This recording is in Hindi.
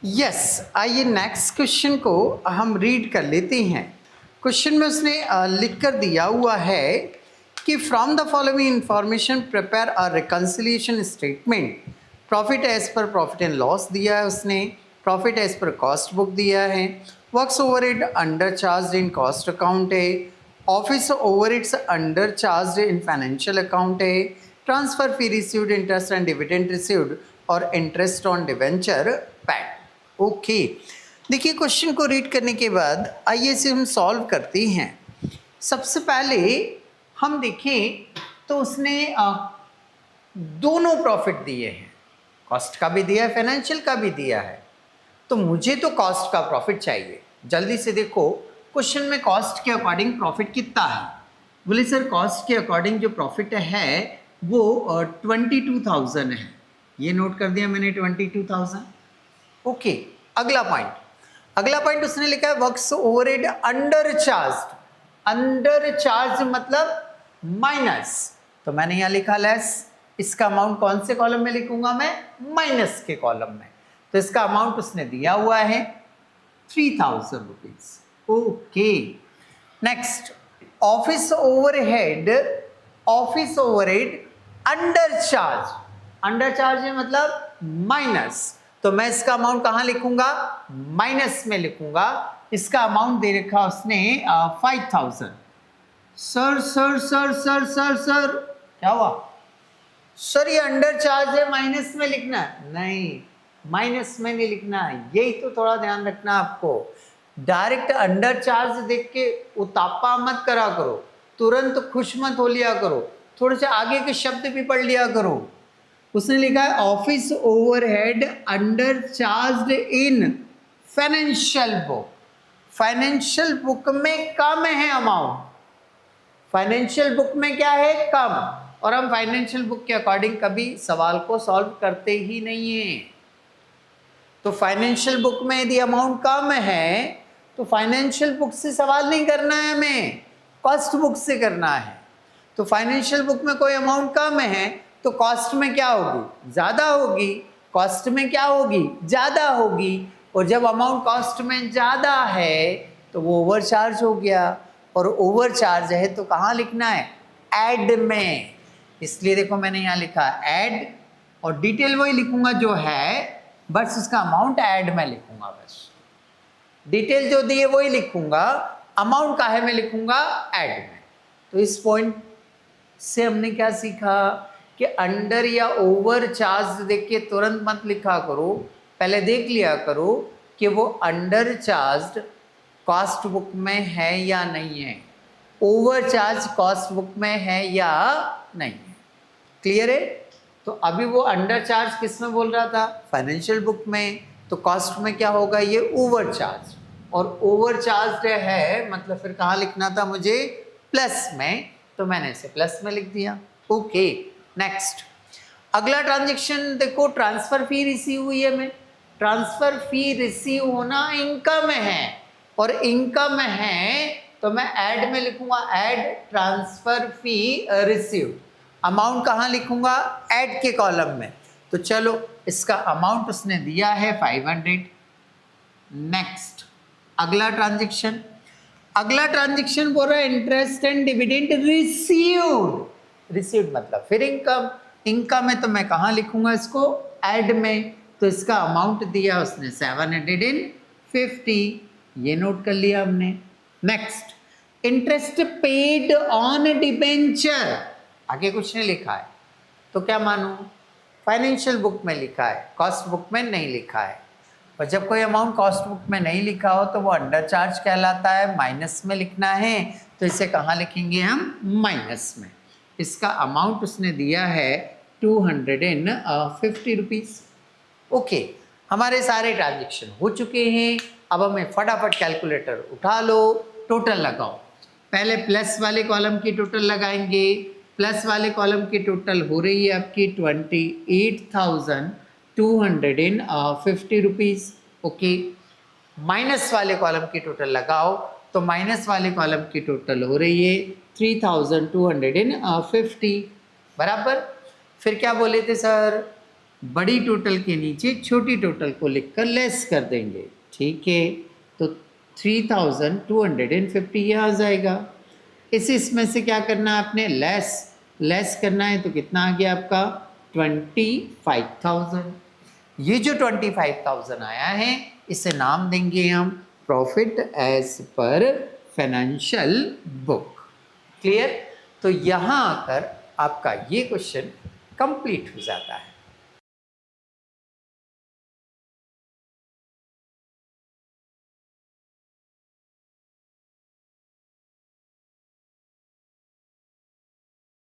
यस, आइए नेक्स्ट क्वेश्चन को हम रीड कर लेते हैं। क्वेश्चन में उसने लिख कर दिया हुआ है कि from the following information prepare a reconciliation statement. Profit as per profit and loss दिया है उसने, profit as per cost book दिया है, works overhead under charge in cost account है, office overheads under charge in financial account है, transfer fee received, interest and dividend received और interest on debenture paid. Okay, देखिए क्वेश्चन को रीड करने के बाद आइए इसे हम सॉल्व करते हैं। सबसे पहले हम देखें तो उसने दोनों प्रॉफिट दिए हैं, कॉस्ट का भी दिया है, फाइनेंशियल का भी दिया है। तो मुझे तो कॉस्ट का प्रॉफिट चाहिए। जल्दी से देखो क्वेश्चन में कॉस्ट के अकॉर्डिंग प्रॉफिट कितना है। बोले सर कॉस्ट के अकॉर्डिंग जो प्रॉफिट है वो 22,000 है। ये नोट कर दिया मैंने 22,000। ओके, अगला पॉइंट उसने लिखा है works overhead under charge. Under charge मतलब माइनस, तो मैंने यहां लिखा लेस। इसका अमाउंट कौन से कॉलम में लिखूंगा मैं? माइनस के कॉलम में। तो इसका अमाउंट उसने दिया हुआ है 3,000 rupees. Okay, next office overhead under charge. Under charge है मतलब माइनस, तो मैं इसका अमाउंट कहां लिखूंगा? माइनस में लिखूंगा। इसका अमाउंट दे रखा उसने 5,000। Sir sir sir sir sir sir क्या हुआ सर? ये अंडर चार्ज है, माइनस में लिखना है? नहीं, माइनस में नहीं लिखना है, यही तो थोड़ा ध्यान रखना आपको। डायरेक्ट अंडर चार्ज देख के उतापा मत करा करो, तुरंत खुश मत हो लिया करो, थोड़े से आगे के शब्द भी पढ़ लिया करो। उसने लिखा है office overhead under charge in financial book. Financial book में कम है अमाउंट, फाइनेंशियल बुक में क्या है? कम। और हम फाइनेंशियल बुक के अकॉर्डिंग कभी सवाल को सॉल्व करते ही नहीं है। तो फाइनेंशियल बुक में यदि अमाउंट कम है तो फाइनेंशियल बुक से सवाल नहीं करना है हमें, कॉस्ट बुक से करना है। तो फाइनेंशियल बुक में कोई अमाउंट कम है तो कॉस्ट में क्या होगी? ज़्यादा होगी। कॉस्ट में क्या होगी? ज़्यादा होगी। और जब अमाउंट कॉस्ट में ज़्यादा है तो वो ओवर चार्ज हो गया, और ओवर चार्ज है तो कहाँ लिखना है? ऐड में। इसलिए देखो मैंने यहाँ लिखा ऐड, और डिटेल वही लिखूंगा जो है, बस उसका अमाउंट ऐड में लिखूंगा। बस डिटेल जो दी है वही लिखूंगा, अमाउंट काहे में लिखूंगा? ऐड में। तो इस पॉइंट से हमने क्या सीखा कि अंडर या ओवर चार्ज देख के तुरंत मत लिखा करो, पहले देख लिया करो कि वो अंडर चार्ज कॉस्ट बुक में है या नहीं है, ओवर चार्ज कॉस्ट बुक में है या नहीं है। क्लियर है? तो अभी वो अंडर चार्ज किस में बोल रहा था? फाइनेंशियल बुक में। तो कॉस्ट में क्या होगा? ये ओवर चार्ज, और ओवर चार्ज है मतलब फिर कहाँ लिखना था मुझे? प्लस में। तो मैंने इसे प्लस में लिख दिया। ओके, नेक्स्ट अगला ट्रांजेक्शन देखो, ट्रांसफर फी रिसीव हुई है। मैं ट्रांसफर फी रिसीव होना इनकम है, और इनकम है तो मैं ऐड में लिखूंगा, add transfer fee received. Amount कहाँ लिखूंगा? ऐड के कॉलम में। तो चलो इसका अमाउंट उसने दिया है 500। नेक्स्ट अगला ट्रांजेक्शन बोल रहा है interest and dividend received. Received मतलब फिर इनकम है तो मैं कहाँ लिखूंगा इसको? ऐड में। तो इसका अमाउंट दिया उसने 750, ये नोट कर लिया हमने। Next interest paid on debenture, आगे कुछ नहीं लिखा है तो क्या मानूं? फाइनेंशियल बुक में लिखा है, कॉस्ट बुक में नहीं लिखा है। और जब कोई अमाउंट कॉस्ट बुक में नहीं लिखा हो तो वो अंडर चार्ज कहलाता है, माइनस में लिखना है। तो इसे कहाँ लिखेंगे हम? माइनस में। इसका अमाउंट उसने दिया है 250 रुपीज़। ओके, हमारे सारे ट्रांजेक्शन हो चुके हैं। अब हमें फटाफट कैलकुलेटर उठा लो, टोटल लगाओ। पहले प्लस वाले कॉलम की टोटल लगाएंगे। प्लस वाले कॉलम की टोटल हो रही है आपकी 28,250 रुपीज़। ओके, माइनस वाले कॉलम की टोटल लगाओ तो माइनस वाले कॉलम की टोटल हो रही है 3,250 बराबर। फिर क्या बोले थे सर? बड़ी टोटल के नीचे छोटी टोटल को लिखकर लेस कर देंगे, ठीक है। तो 3250 ये आ जाएगा। इसमें से क्या करना है आपने, लेस करना है, तो कितना आ गया आपका 25,000। ये जो 25,000 आया है इसे नाम देंगे हम profit as per financial book. Clear. तो यहाँ आकर आपका ये क्वेश्चन कंप्लीट हो जाता है।